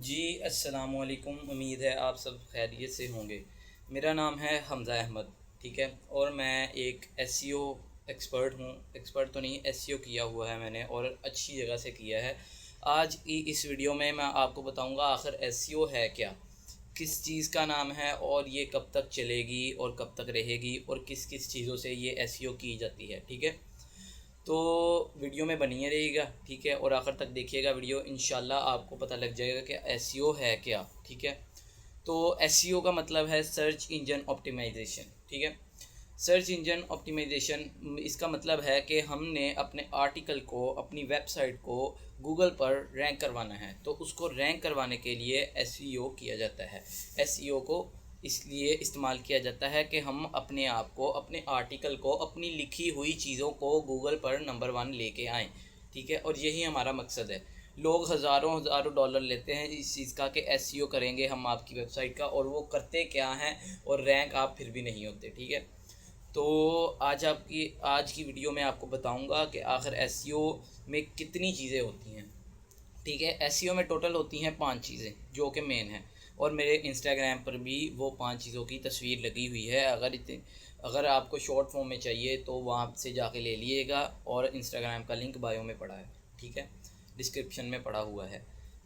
जी अस्सलाम वालेकुम। उम्मीद है आप सब खैरियत से होंगे। मेरा नाम है हमज़ा अहमद, ठीक है। और मैं एक एसईओ एक्सपर्ट हूँ। एक्सपर्ट तो नहीं, एसईओ किया हुआ है मैंने और अच्छी जगह से किया है। आज की इस वीडियो में मैं आपको बताऊँगा आखिर एसईओ है क्या, किस चीज़ का नाम है और ये कब तक चलेगी और कब तक रहेगी और किस किस चीज़ों से ये एसईओ की जाती है, ठीक है। तो वीडियो में बनिए रहिएगा, ठीक है, और आखिर तक देखिएगा वीडियो। इंशाल्लाह आपको पता लग जाएगा कि एसईओ है क्या, ठीक है। तो एसईओ का मतलब है सर्च इंजन ऑप्टिमाइजेशन, ठीक है। सर्च इंजन ऑप्टिमाइजेशन इसका मतलब है कि हमने अपने आर्टिकल को, अपनी वेबसाइट को गूगल पर रैंक करवाना है, तो उसको रैंक करवाने के लिए एसईओ किया जाता है। एसईओ को इसलिए इस्तेमाल किया जाता है कि हम अपने आप को, अपने आर्टिकल को, अपनी लिखी हुई चीज़ों को गूगल पर नंबर वन लेके आएँ, ठीक है। और यही हमारा मकसद है। लोग हज़ारों हज़ारों डॉलर लेते हैं इस चीज़ का कि एसईओ करेंगे हम आपकी वेबसाइट का, और वो करते क्या हैं और रैंक आप फिर भी नहीं होते, ठीक है। तो आज की वीडियो में आपको बताऊंगा कि आखिर एसईओ में कितनी चीज़ें होती हैं, ठीक है। एसईओ में टोटल होती हैं 5 चीज़ें जो कि मेन हैं, और मेरे इंस्टाग्राम पर भी वो 5 चीज़ों की तस्वीर लगी हुई है। अगर आपको शॉर्ट फॉर्म में चाहिए तो वहाँ से जाके ले लीजिएगा, और इंस्टाग्राम का लिंक बायो में पड़ा है, ठीक है, डिस्क्रिप्शन में पड़ा हुआ है।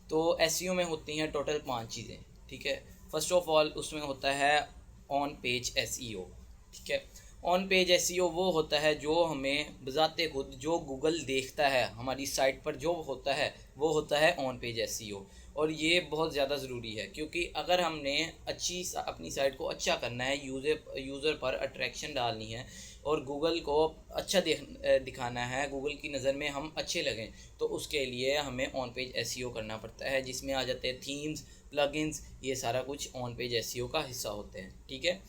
तो एसईओ में होती हैं टोटल 5 चीज़ें, ठीक है। फर्स्ट ऑफ ऑल उसमें होता है ऑन पेज एसईओ, ठीक है। ऑन पेज एसईओ वो होता है जो हमें बजाते खुद, जो गूगल देखता है हमारी साइट पर जो होता है, वो होता है ऑन पेज एसईओ। और ये बहुत ज़्यादा ज़रूरी है, क्योंकि अगर हमने अपनी साइट को अच्छा करना है, यूज़र पर अट्रैक्शन डालनी है और गूगल को अच्छा दिखाना है, गूगल की नज़र में हम अच्छे लगें, तो उसके लिए हमें ऑन पेज एसईओ करना पड़ता है, जिसमें आ जाते हैं थीम्स, प्लगइन्स, ये सारा कुछ ऑन पेज एसईओ का हिस्सा होते हैं, ठीक है।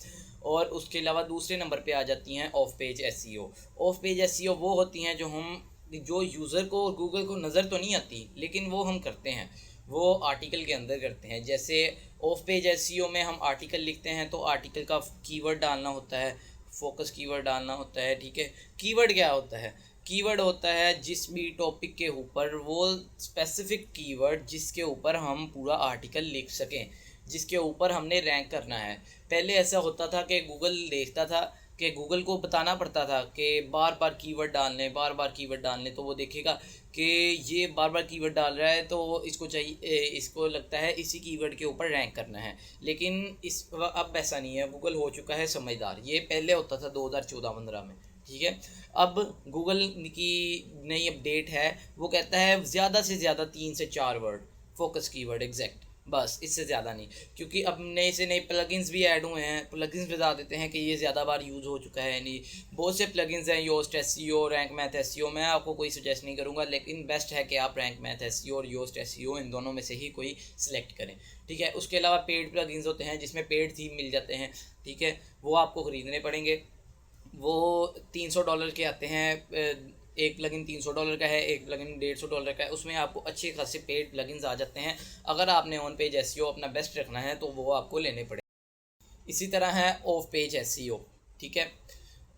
और उसके अलावा दूसरे नंबर पे आ जाती हैं of page SEO. Of page SEO वो होती हैं जो यूज़र को और गूगल को नज़र तो नहीं आती, लेकिन वो हम करते हैं, वो आर्टिकल के अंदर करते हैं। जैसे ऑफ पेज एसईओ में हम आर्टिकल लिखते हैं तो आर्टिकल का कीवर्ड डालना होता है, फोकस कीवर्ड डालना होता है, ठीक है। कीवर्ड क्या होता है? कीवर्ड होता है जिस भी टॉपिक के ऊपर, वो स्पेसिफिक कीवर्ड जिसके ऊपर हम पूरा आर्टिकल लिख सकें, जिसके ऊपर हमने रैंक करना है। पहले ऐसा होता था कि गूगल देखता था, कि गूगल को बताना पड़ता था कि बार बार कीवर्ड डालने, बार बार कीवर्ड डालने, तो वो देखेगा कि ये बार बार कीवर्ड डाल रहा है, तो इसको चाहिए, इसको लगता है इसी कीवर्ड के ऊपर रैंक करना है। लेकिन अब ऐसा नहीं है, गूगल हो चुका है समझदार। ये पहले होता था 2014-15 में, ठीक है। अब गूगल की नई अपडेट है, वो कहता है ज़्यादा से ज़्यादा 3 से 4 वर्ड फोकस कीवर्ड एग्जैक्ट, बस इससे ज़्यादा नहीं। क्योंकि अब नए से नए प्लगइन्स भी ऐड हुए हैं, प्लगइन्स बता देते हैं कि ये ज़्यादा बार यूज़ हो चुका है। नहीं, बहुत से प्लगइन्स हैं, Yoast SEO, Rank Math SEO. मैं आपको कोई सजेस्ट नहीं करूँगा, लेकिन बेस्ट है कि आप रैंक मैथ एसईओ और योस्ट एसईओ, इन दोनों में से ही कोई सिलेक्ट करें, ठीक है। उसके अलावा पेड प्लगइन्स होते हैं जिसमें पेड थीम मिल जाते हैं, ठीक है, वो आपको ख़रीदने पड़ेंगे। वो $300 के आते हैं। एक प्लगइन $300 का है, एक प्लगइन $150 का है। उसमें आपको अच्छे खासे पेड प्लगइन्स आ जाते हैं। अगर आपने ऑन पेज एसईओ अपना बेस्ट रखना है तो वो आपको लेने पड़े। इसी तरह है ऑफ पेज एसईओ, ठीक है।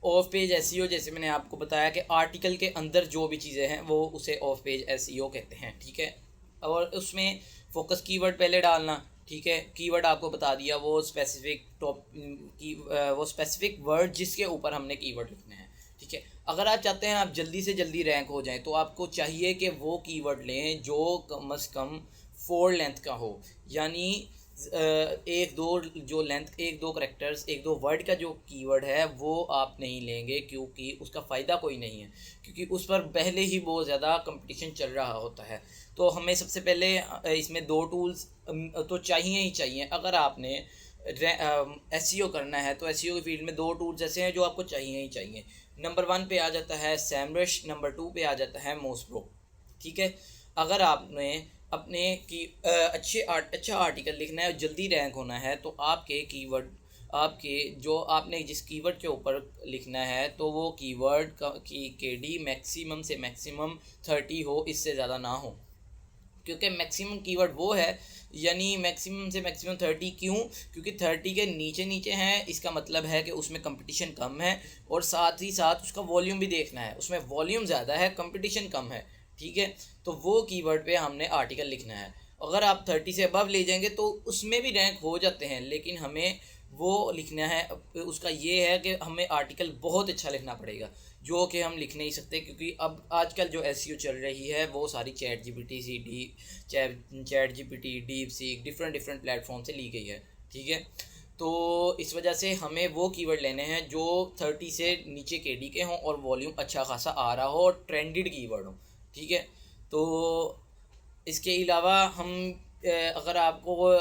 ऑफ पेज एसईओ जैसे मैंने आपको बताया कि आर्टिकल के अंदर जो भी चीज़ें हैं वो उसे ऑफ पेज एसईओ कहते हैं, ठीक है। और उसमें फोकस कीवर्ड पहले डालना, ठीक है। कीवर्ड आपको बता दिया, वो स्पेसिफिक वर्ड जिसके ऊपर हमने कीवर्ड लिखना है, ठीक है। अगर आप चाहते हैं आप जल्दी से जल्दी रैंक हो जाएं, तो आपको चाहिए कि वो कीवर्ड लें जो कम अज़ कम 4 लेंथ का हो, यानी एक दो जो लेंथ, एक दो करेक्टर्स, एक दो वर्ड का जो कीवर्ड है वो आप नहीं लेंगे, क्योंकि उसका फ़ायदा कोई नहीं है, क्योंकि उस पर पहले ही बहुत ज़्यादा कंपटीशन चल रहा होता है। तो हमें सबसे पहले इसमें 2 टूल्स तो चाहिए ही चाहिए। अगर आपने एसईओ करना है तो एसईओ की फील्ड में 2 टूल्स ऐसे हैं जो आपको चाहिए ही चाहिए। नंबर 1 पे आ जाता है सैमरश, नंबर 2 पे आ जाता है मोसप्रो, ठीक है। अगर आपने अपने की अच्छा आर्टिकल लिखना है और जल्दी रैंक होना है, तो आपके जो आपने जिस कीवर्ड के ऊपर लिखना है, तो वो कीवर्ड की केडी मैक्सिमम से मैक्सिमम 30 हो, इससे ज़्यादा ना हो। क्योंकि मैक्सिमम कीवर्ड वो है, यानी मैक्सिमम से मैक्सिमम 30 क्यों? क्योंकि 30 के नीचे नीचे हैं, इसका मतलब है कि उसमें कंपटीशन कम है, और साथ ही साथ उसका वॉल्यूम भी देखना है, उसमें वॉल्यूम ज़्यादा है, कंपटीशन कम है, ठीक है। तो वो कीवर्ड पे हमने आर्टिकल लिखना है। अगर आप 30 से अबव ले जाएंगे तो उसमें भी रैंक हो जाते हैं, लेकिन हमें वो लिखना है। उसका ये है कि हमें आर्टिकल बहुत अच्छा लिखना पड़ेगा, जो कि हम लिख नहीं सकते, क्योंकि अब आजकल जो एसईओ चल रही है वो सारी chat GPT chat GPT, deep seek, different different platform से ली गई है, ठीक है। तो इस वजह से हमें वो कीवर्ड लेने हैं जो 30 से नीचे केडी के हों और वॉल्यूम अच्छा खासा आ रहा हो और ट्रेंडेड कीवर्ड हो, ठीक है। तो इसके अलावा हम अगर आपको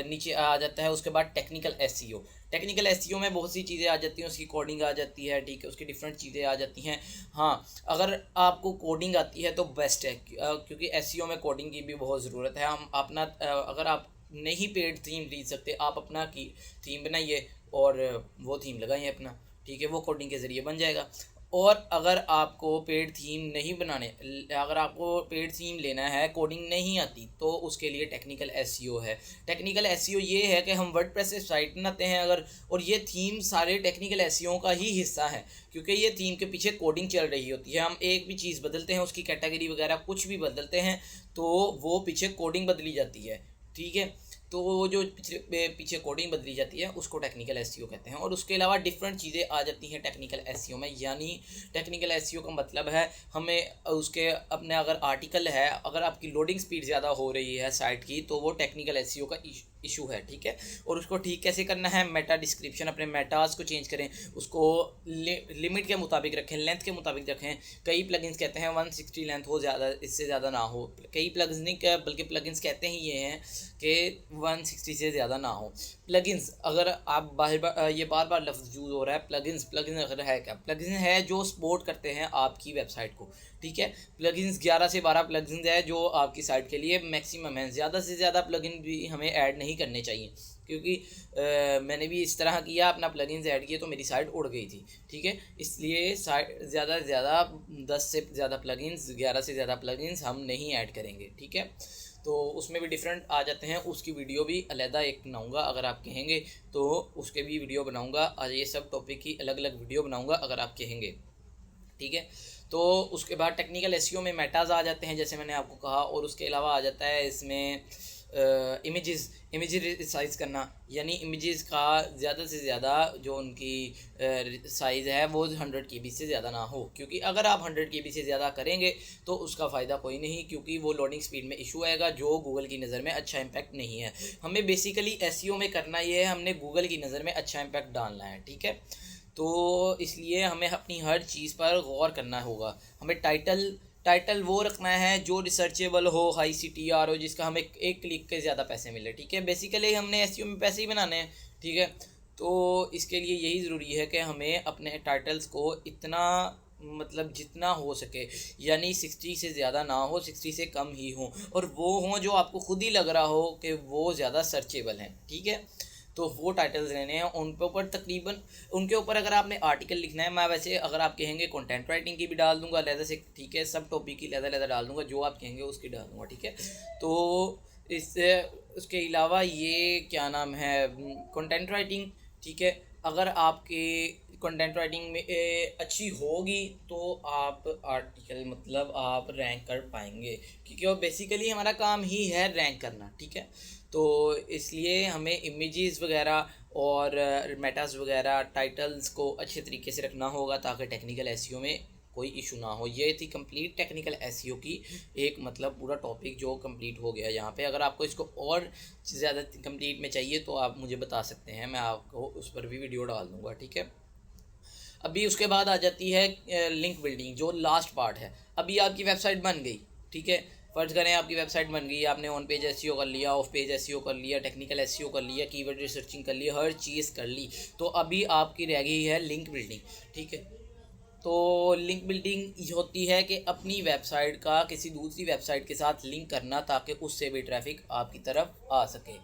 नीचे आ जाता है उसके बाद टेक्निकल एसईओ। टेक्निकल एसईओ में बहुत सी चीज़ें आ जाती हैं, उसकी कोडिंग आ जाती है, ठीक है, उसकी डिफरेंट चीज़ें आ जाती हैं। हाँ, अगर आपको कोडिंग आती है तो बेस्ट है, क्योंकि एसईओ में कोडिंग की भी बहुत ज़रूरत है। हम अपना अगर आप नहीं पेड थीम खरीद सकते, आप अपना की थीम बनाइए और वो थीम लगाइए अपना, ठीक है, वो कोडिंग के ज़रिए बन जाएगा। और अगर आपको पेड थीम नहीं बनाने, अगर आपको पेड थीम लेना है, कोडिंग नहीं आती, तो उसके लिए टेक्निकल एसईओ है। टेक्निकल एसईओ ये है कि हम वर्डप्रेस से साइट बनाते हैं अगर, और ये थीम सारे टेक्निकल एसईओ का ही हिस्सा है, क्योंकि ये थीम के पीछे कोडिंग चल रही होती है। हम एक भी चीज़ बदलते हैं, उसकी कैटेगरी वगैरह कुछ भी बदलते हैं, तो वो पीछे कोडिंग बदली जाती है, ठीक है। तो वो जो पीछे कोडिंग बदली जाती है उसको टेक्निकल एसईओ कहते हैं। और उसके अलावा डिफरेंट चीज़ें आ जाती हैं टेक्निकल एसईओ में, यानी टेक्निकल एसईओ का मतलब है हमें उसके अपने अगर आर्टिकल है, अगर आपकी लोडिंग स्पीड ज़्यादा हो रही है साइट की, तो वो टेक्निकल एसईओ का इशू है, ठीक है। और उसको ठीक कैसे करना है, मेटा डिस्क्रिप्शन, अपने मेटाज को चेंज करें, उसको लिमिट के मुताबिक रखें, लेंथ के मुताबिक रखें। कई प्लगइन्स कहते हैं 160 लेंथ हो, ज़्यादा इससे ज़्यादा ना हो। कई प्लगइन्स नहीं, बल्कि प्लगइन्स कहते ही ये हैं कि 160 से ज़्यादा ना हो। प्लगइन्स अगर आप ये बार बार लफ्ज़ यूज़ हो रहा है, प्लगइन्स अगर है क्या, प्लगइन है जो सपोर्ट करते हैं आपकी वेबसाइट को, ठीक है। प्लगइन्स 11 से 12 प्लगइन्स है जो आपकी साइट के लिए मैक्सिमम है। ज़्यादा से ज़्यादा प्लगइन भी हमें ऐड नहीं करने चाहिए, क्योंकि मैंने भी इस तरह किया, अपना प्लगइन्स ऐड किए तो मेरी साइट उड़ गई थी, ठीक है। इसलिए साइट ज़्यादा से ज़्यादा 10 से ज़्यादा प्लगइन्स, 11 से ज़्यादा प्लगइन्स हम नहीं ऐड करेंगे, ठीक है। तो उसमें भी डिफरेंट आ जाते हैं, उसकी वीडियो भी अलहदा एक बनाऊंगा, अगर आप कहेंगे तो उसके भी वीडियो बनाऊंगा। आज ये सब टॉपिक की अलग अलग वीडियो बनाऊंगा अगर आप कहेंगे, ठीक है। तो उसके बाद टेक्निकल एसईओ में मेटाज आ जाते हैं, जैसे मैंने आपको कहा। और उसके अलावा आ जाता है इसमें इमेजेस साइज़ करना, यानी इमेजेस का ज़्यादा से ज़्यादा जो उनकी साइज़ है वो 100 KB से ज़्यादा ना हो, क्योंकि अगर आप 100 KB से ज़्यादा करेंगे तो उसका फ़ायदा कोई नहीं, क्योंकि वो लोडिंग स्पीड में इशू आएगा, जो गूगल की नज़र में अच्छा इम्पैक्ट नहीं है। हमें बेसिकली एसईओ में करना ये है, हमने गूगल की नज़र में अच्छा इम्पैक्ट डालना है, ठीक है। तो इसलिए हमें अपनी हर चीज़ पर गौर करना होगा। हमें टाइटल वो रखना है जो रिसर्चेबल हो, हाई CTR हो, जिसका हमें एक क्लिक के ज़्यादा पैसे मिले, ठीक है। बेसिकली हमने एसईओ में पैसे ही बनाने हैं, ठीक है। तो इसके लिए यही ज़रूरी है कि हमें अपने टाइटल्स को इतना, मतलब जितना हो सके, यानी 60 से ज़्यादा ना हो, 60 से कम ही हो, और वो हों जो आपको खुद ही लग रहा हो कि वो ज़्यादा सर्चेबल हैं, ठीक है। तो वो टाइटल्स लेने हैं, उन पे ऊपर तकरीबन उनके ऊपर अगर आपने आर्टिकल लिखना है, मैं वैसे अगर आप कहेंगे कंटेंट राइटिंग की भी डाल दूंगा अलहदा से, ठीक है, सब टॉपिक की अलहदा डाल दूंगा, जो आप कहेंगे उसकी डाल दूंगा, ठीक है। तो इससे उसके अलावा ये क्या नाम है, कंटेंट राइटिंग, ठीक है। अगर आपके कंटेंट राइटिंग में अच्छी होगी तो आप आर्टिकल, मतलब आप रैंक कर पाएंगे, क्योंकि वो बेसिकली हमारा काम ही है रैंक करना, ठीक है। तो इसलिए हमें इमेजेस वगैरह और मेटास वगैरह, टाइटल्स को अच्छे तरीके से रखना होगा, ताकि टेक्निकल एसईओ में कोई इशू ना हो। ये थी कंप्लीट टेक्निकल एसईओ की एक, मतलब पूरा टॉपिक जो कंप्लीट हो गया यहाँ पे। अगर आपको इसको और ज़्यादा कंप्लीट में चाहिए तो आप मुझे बता सकते हैं, मैं आपको उस पर भी वीडियो डाल दूँगा, ठीक है। अभी उसके बाद आ जाती है लिंक बिल्डिंग, जो लास्ट पार्ट है। अभी आपकी वेबसाइट बन गई, ठीक है, फ़र्ज़ करें आपकी वेबसाइट बन गई, आपने ऑन पेज एसईओ कर लिया, ऑफ पेज एसईओ कर लिया, टेक्निकल एसईओ कर लिया, कीवर्ड रिसर्चिंग कर लिया, हर चीज़ कर ली, तो अभी आपकी रह गई है लिंक बिल्डिंग, ठीक है। तो लिंक बिल्डिंग होती है कि अपनी वेबसाइट का किसी दूसरी वेबसाइट के साथ लिंक करना, ताकि उससे भी ट्रैफिक आपकी तरफ आ सके।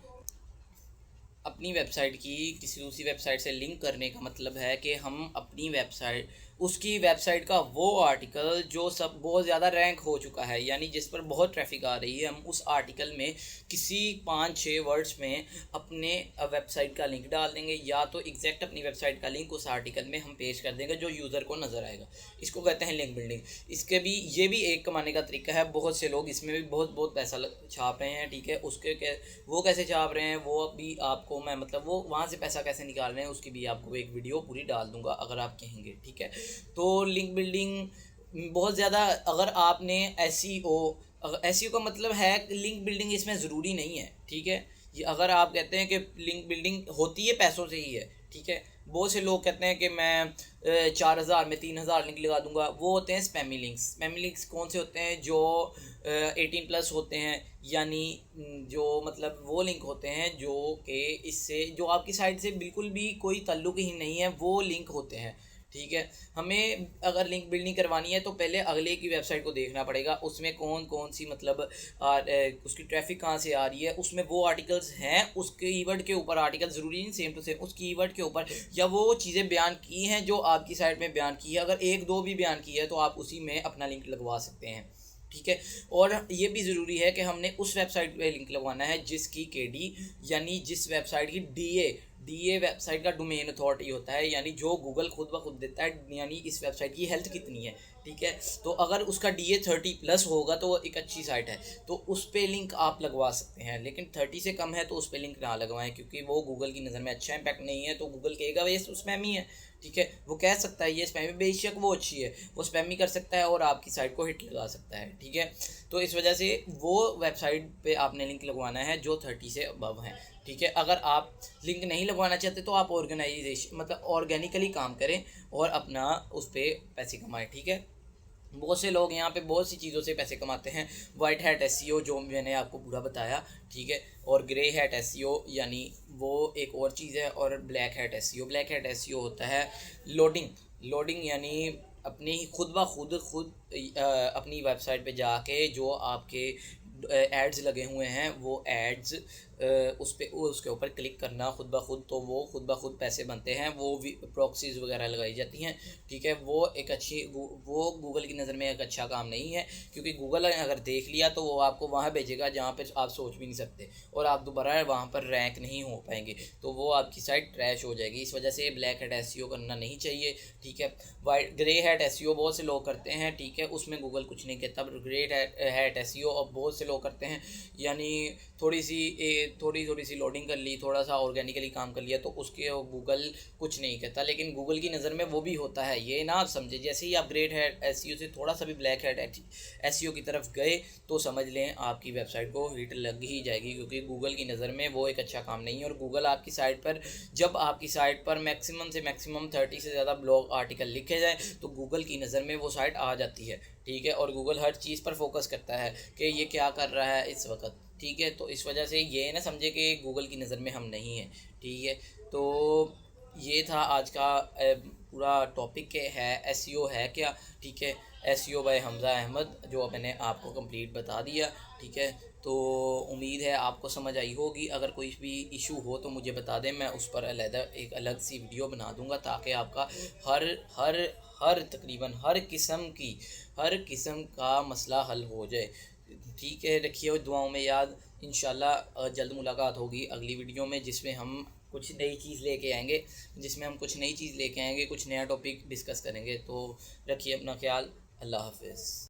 अपनी वेबसाइट की किसी दूसरी वेबसाइट से लिंक करने का मतलब है कि हम अपनी वेबसाइट उसकी वेबसाइट का वो आर्टिकल जो सब बहुत ज़्यादा रैंक हो चुका है, यानी जिस पर बहुत ट्रैफिक आ रही है, हम उस आर्टिकल में किसी 5-6 वर्ड्स में अपने वेबसाइट का लिंक डाल देंगे, या तो एग्जैक्ट अपनी वेबसाइट का लिंक उस आर्टिकल में हम पेश कर देंगे जो यूज़र को नज़र आएगा। इसको कहते हैं लिंक बिल्डिंग। इसके भी ये भी एक कमाने का तरीका है। बहुत से लोग इसमें भी बहुत बहुत पैसा छाप रहे हैं, ठीक है। वो कैसे छाप रहे हैं वो अभी आपको मैं मतलब वो वहाँ से पैसा कैसे निकाल रहे हैं उसकी भी आपको एक वीडियो पूरी डाल दूंगा अगर आप कहेंगे, ठीक है। तो लिंक बिल्डिंग बहुत ज़्यादा, अगर आपने एसईओ का मतलब है लिंक बिल्डिंग, इसमें ज़रूरी नहीं है, ठीक है। ये अगर आप कहते हैं कि लिंक बिल्डिंग होती है पैसों से ही है, ठीक है। बहुत से लोग कहते हैं कि मैं 4,000 में 3,000 लिंक लगा दूंगा, वो होते हैं स्पैमी लिंक्स। स्पैमी लिंक्स कौन से होते हैं? जो 18+ होते हैं, यानी जो मतलब वो लिंक होते हैं जो कि इससे जो आपकी साइट से बिल्कुल भी कोई ताल्लुक ही नहीं है, वो लिंक होते हैं, ठीक है। हमें अगर लिंक बिल्डिंग करवानी है तो पहले अगले की वेबसाइट को देखना पड़ेगा, उसमें कौन कौन सी मतलब उसकी ट्रैफिक कहाँ से आ रही है, उसमें वो आर्टिकल्स हैं, उस कीवर्ड के ऊपर आर्टिकल ज़रूरी नहीं सेम टू सेम उस कीवर्ड के ऊपर, या वो चीज़ें बयान की हैं जो आपकी साइट में बयान की है। अगर 1-2 भी बयान की है तो आप उसी में अपना लिंक लगवा सकते हैं, ठीक है। और ये भी ज़रूरी है कि हमने उस वेबसाइट पे लिंक लगवाना है जिसकी केडी, यानी जिस वेबसाइट की डीए वेबसाइट का डोमेन अथॉरिटी होता है, यानी जो गूगल खुद ब खुद देता है, यानी इस वेबसाइट की हेल्थ कितनी है, ठीक है। तो अगर उसका डीए 30+ होगा तो वो एक अच्छी साइट है, तो उस पर लिंक आप लगवा सकते हैं। लेकिन 30 से कम है तो उस पर लिंक ना लगवाएं, क्योंकि वो गूगल की नज़र में अच्छा इम्पैक्ट नहीं है। तो गूगल कहेगा ये स्पैमी है, ठीक है। वो कह सकता है ये स्पैमी, बेशक वो अच्छी है, वो स्पैमी कर सकता है और आपकी साइट को हिट लगा सकता है, ठीक है। तो इस वजह से वो वेबसाइट पे आपने लिंक लगवाना है जो 30 से अबव है, ठीक है। अगर आप लिंक नहीं लगवाना चाहते तो आप ऑर्गेनाइजेशन मतलब ऑर्गेनिकली काम करें और अपना उस पर पैसे कमाएं, ठीक है। बहुत से लोग यहाँ पे बहुत सी चीज़ों से पैसे कमाते हैं। वाइट हैट एसईओ जो मैंने आपको पूरा बताया, ठीक है। और ग्रे हैट एसईओ यानी वो एक और चीज़ है। और ब्लैक हैट एसईओ होता है लोडिंग यानी अपनी खुद ब खुद अपनी वेबसाइट पे जाके जो आपके एड्स लगे हुए हैं वो एड्स उसके ऊपर क्लिक करना खुद ब खुद, तो वो खुद ब खुद पैसे बनते हैं। वो भी प्रॉक्सीज वगैरह लगाई जाती हैं, ठीक है। वो गूगल की नज़र में एक अच्छा काम नहीं है, क्योंकि गूगल अगर देख लिया तो वो आपको वहाँ भेजेगा जहाँ पर आप सोच भी नहीं सकते, और आप दोबारा वहाँ पर रैंक नहीं हो पाएंगे, तो वो आपकी साइट ट्रैश हो जाएगी। इस वजह से ब्लैक हैट एसईओ करना नहीं चाहिए, ठीक है। ग्रे हैट एसईओ बहुत से लोग करते हैं, ठीक है, उसमें गूगल कुछ नहीं कहता। ग्रे हैट एसईओ और बहुत से लोग करते हैं, यानी थोड़ी सी लोडिंग कर ली, थोड़ा सा ऑर्गेनिकली काम कर लिया, तो उसके गूगल कुछ नहीं कहता। लेकिन गूगल की नज़र में वो भी होता है, ये ना आप समझे। जैसे ही आप ग्रेट हैट एसईओ से थोड़ा सा भी ब्लैक हैट एसईओ की तरफ गए तो समझ लें आपकी वेबसाइट को हिट लग ही जाएगी, क्योंकि गूगल की नज़र में वो एक अच्छा काम नहीं है। और गूगल आपकी साइट पर, जब आपकी साइट पर मैक्सिमम से मैक्सिमम 30 से ज़्यादा ब्लॉग आर्टिकल लिखे जाए तो गूगल की नज़र में वो साइट आ जाती है, ठीक है। और गूगल हर चीज़ पर फोकस करता है कि ये क्या कर रहा है इस वक्त, ठीक है। तो इस वजह से ये ना समझे कि गूगल की नज़र में हम नहीं हैं, ठीक है। तो ये था आज का पूरा टॉपिक है एसईओ है क्या, ठीक है। एसईओ बाय हमज़ा अहमद जो मैंने आपको कंप्लीट बता दिया, ठीक है। तो उम्मीद है आपको समझ आई होगी। अगर कोई भी इशू हो तो मुझे बता दें, मैं उस पर एक अलग सी वीडियो बना दूंगा, ताकि आपका हर हर हर तकरीबन हर किस्म का मसला हल हो जाए, ठीक है। रखिए दुआओं में याद। इंशाल्लाह जल्द मुलाकात होगी अगली वीडियो में, जिसमें हम कुछ नई चीज़ लेके आएंगे, कुछ नया टॉपिक डिस्कस करेंगे। तो रखिए अपना ख्याल। अल्लाह हाफ़िज़।